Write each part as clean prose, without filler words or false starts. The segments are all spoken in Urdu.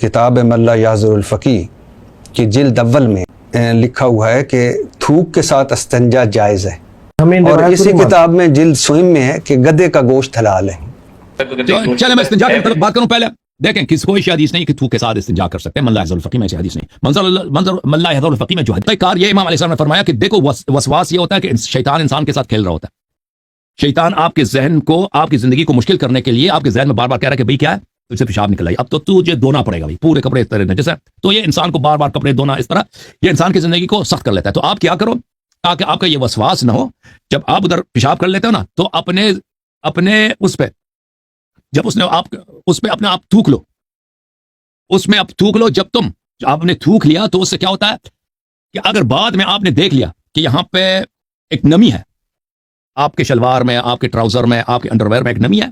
کتاب ملا یازر الفقی کی جلد اول میں لکھا ہوا ہے کہ تھوک کے ساتھ استنجا جائز ہے، اور اسی کتاب میں جلد سوئم میں ہے کہ گدے کا گوشت حلال ہے۔ چلے میں استنجا کی بات کروں پہلے، دیکھیں کس کوئی حدیث نہیں کہ تھوک کے ساتھ استنجا کر سکتے ہیں، ملا یازر الفقی میں ایسی حدیث نہیں۔ منظر ملا یازر الفقی میں جو ہے کار یہ امام علیہ السلام نے فرمایا کہ دیکھو وسواس یہ ہوتا ہے کہ شیطان انسان کے ساتھ کھیل رہا ہوتا ہے۔ شیطان آپ کے ذہن کو، آپ کی زندگی کو مشکل کرنے کے لیے آپ کے ذہن میں بار بار کہہ رہا ہے کہ بھئی کیا ہے، تجھ سے پیشاب نکل آئی، اب تو تجھے دھونا پڑے گا بھائی، پورے کپڑے اس طرح نجس ہے۔ تو یہ انسان کو بار بار کپڑے دھونا اس طرح یہ انسان کی زندگی کو سخت کر لیتا ہے۔ تو آپ کیا کرو تاکہ آپ کا یہ وسواس نہ ہو، جب آپ ادھر پیشاب کر لیتے ہو نا تو اپنے اس پہ جب اس نے آپ اس پہ اپنے آپ تھوک لو، اس میں اب تھوک لو۔ جب آپ نے تھوک لیا تو اس سے کیا ہوتا ہے کہ اگر بعد میں آپ نے دیکھ لیا کہ یہاں پہ ایک نمی ہے، آپ کے شلوار میں، آپ کے ٹراؤزر میں، آپ کے انڈرویئر میں ایک نمی ہے،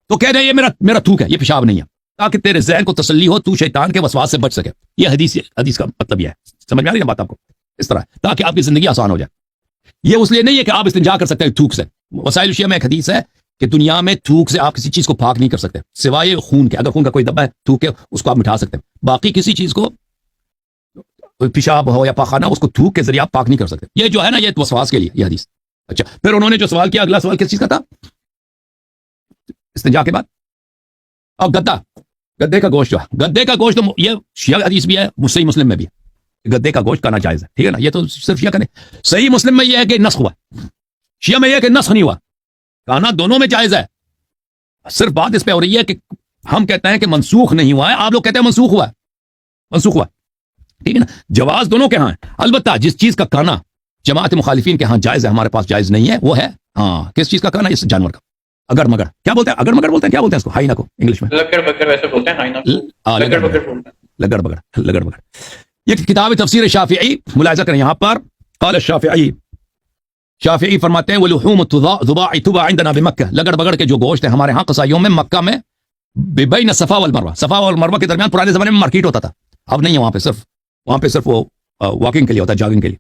تو کہہ دیں یہ میرا تھوک ہے، یہ پیشاب نہیں ہے، تاکہ تیرے ذہن کو تسلی ہو، تو شیطان کے وسواس سے بچ سکے۔ یہ حدیث کا مطلب یہ ہے، سمجھ میں آ رہی ہے بات آپ کو؟ اس طرح تاکہ آپ کی زندگی آسان ہو جائے۔ یہ اس لیے نہیں ہے کہ آپ استنجا کر سکتے ہیں تھوک سے۔ وسائل الشیعہ میں ایک حدیث ہے کہ دنیا میں تھوک سے آپ کسی چیز کو پاک نہیں کر سکتے سوائے خون کے۔ اگر خون کا کوئی دبا ہے تھوک ہے اس کو آپ مٹھا سکتے ہیں، باقی کسی چیز کو پیشاب ہو یا پاخانہ اس کو تھوک کے ذریعے آپ پاک نہیں کر سکتے۔ یہ جو ہے نا یہ وسواس کے لیے یہ حدیث۔ اچھا پھر انہوں نے جو سوال کیا، اگلا سوال کس چیز کا تھا استنجا کے بعد؟ اب گدے کا گوشت جو ہے، گدے کا گوشت تو یہ شیعہ حدیث بھی ہے، صحیح مسلم میں بھی ہے، گدے کا گوشت کھانا جائز ہے، ٹھیک ہے نا؟ یہ تو صرف شیعہ کا نہیں، صحیح مسلم میں یہ ہے کہ نسخ ہوا، شیعہ میں یہ ہے کہ نسخ نہیں ہوا، کھانا دونوں میں جائز ہے۔ صرف بات اس پہ ہو رہی ہے کہ ہم کہتے ہیں کہ منسوخ نہیں ہوا ہے، آپ لوگ کہتے ہیں منسوخ ہوا ہے، منسوخ ہوا، ٹھیک ہے نا؟ جواز دونوں کے ہاں ہے، البتہ جس چیز کا کھانا جماعت مخالفین کے ہاں جائز ہے ہمارے پاس جائز نہیں ہے، وہ ہے کس چیز کا کھانا؟ اس جانور کا، اگر مگر کیا بولتے ہیں، اگر مگر بولتے ہیں، کیا بولتے ہیں اس کو؟ ہائینا کو انگلش میں لگڑ بگر ویسے بولتے ہیں، ہائینا لگڑ بگر۔ یہ کتاب تفسیر شافعی ملاحظہ کریں، یہاں پر قال الشافعی، شافعی فرماتے ہیں وَلُحُومُ الضُّبَاعِ تُبَاعُ عِندَنَا بِمَکَّہ، لگڑ بگڑ کے جو گوشت ہے ہمارے ہاں قصائیوں میں مکہ میں بین صفا والمروہ، صفا والمروہ کے درمیان پرانے زمانے میں مارکیٹ ہوتا تھا، اب نہیں ہے وہاں پہ صرف وہ واکنگ کے لیے ہوتا ہے، جاگنگ کے لیے۔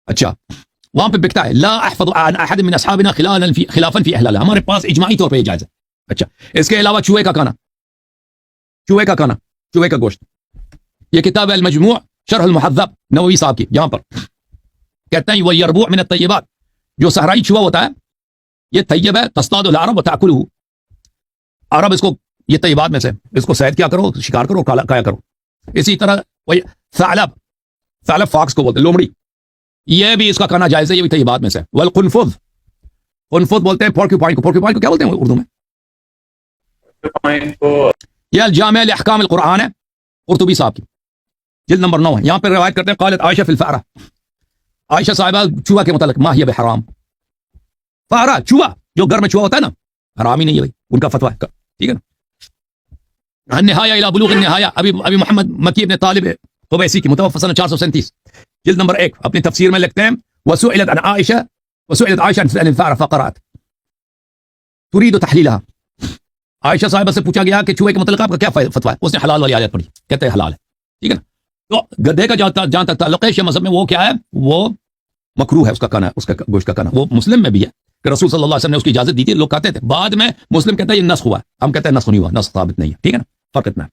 اچھا وہاں پہ بکتا ہے، لا احفظ عن احد من اصحابنا خلافا فی احلالہ، ہمارے پاس اجماعی طور پہ یہ جائز ہے۔ اچھا اس کے علاوہ چوہے کا کھانا، چوہے کا گوشت، یہ کتاب ہے المجموع شرح المحذب نووی صاحب کی، یہاں پر کہتے ہیں وہ یربوع من الطیبات، جو صحرائی چوہا ہوتا ہے یہ طیب ہے، تصطاد العرب وتاکلہ، عرب اس کو یہ طیبات میں سے اس کو صید کیا کرو، شکار کرو، کھایا کرو۔ اسی طرح وہی ثعلب فاکس کو بولتے ہیں، لومڑی، یہ بھی اس کا کھانا جائز ہے، یہ بھی طیبات میں سے۔ والقنفذ، قنفذ بولتے ہیں پورکیوپائن کو، پورکیوپائن کو کیا بولتے ہیں اردو میں؟ یہ الجامع لاحکام القرآن ہے قرطبی صاحب کی، جلد نمبر 9 ہے، یہاں پہ روایت کرتے ہیں قالت عائشہ فی الفأرہ، عائشہ صاحبہ چوہا کے متعلق، ما ہی بحرام، فأرہ چوہا جو گھر میں چوہا ہوتا ہے نا حرام ہی نہیں ہے بھائی، ان کا فتویٰ ہے، ٹھیک ہے نا؟ النہایہ الی بلوغ النہایہ، ابی محمد مکی ابن طالب قبیسی کی، متوفی سنہ 437، جلد نمبر 1، اپنی تفسیر میں لکھتے ہیں وسئلت عن عائشہ عن الفأرہ فقرأت تريد تحلیلها، عائشہ صاحبہ سے پوچھا گیا کہ چوہے کے متعلق آپ کا کیا فتویٰ ہے، اس نے حلال والی آیت پڑھی، کہتے ہیں حلال ہے، ٹھیک ہے نا؟ تو گدھے کا جہاں تک تعلق ہے شیعہ مذہب میں وہ کیا ہے، وہ مکروہ ہے، اس کا کھانا، اس کا گوشت کا کھانا، وہ مسلم میں بھی ہے کہ رسول صلی اللہ علیہ وسلم نے اس کی اجازت دی تھی، لوگ کہتے تھے، بعد میں مسلم کہتا ہے یہ نسخ ہوا ہے، ہم کہتے ہیں نسخ نہیں ہوا، نسخ ثابت نہیں ہے، ٹھیک ہے نا؟ فرق اتنا ہے۔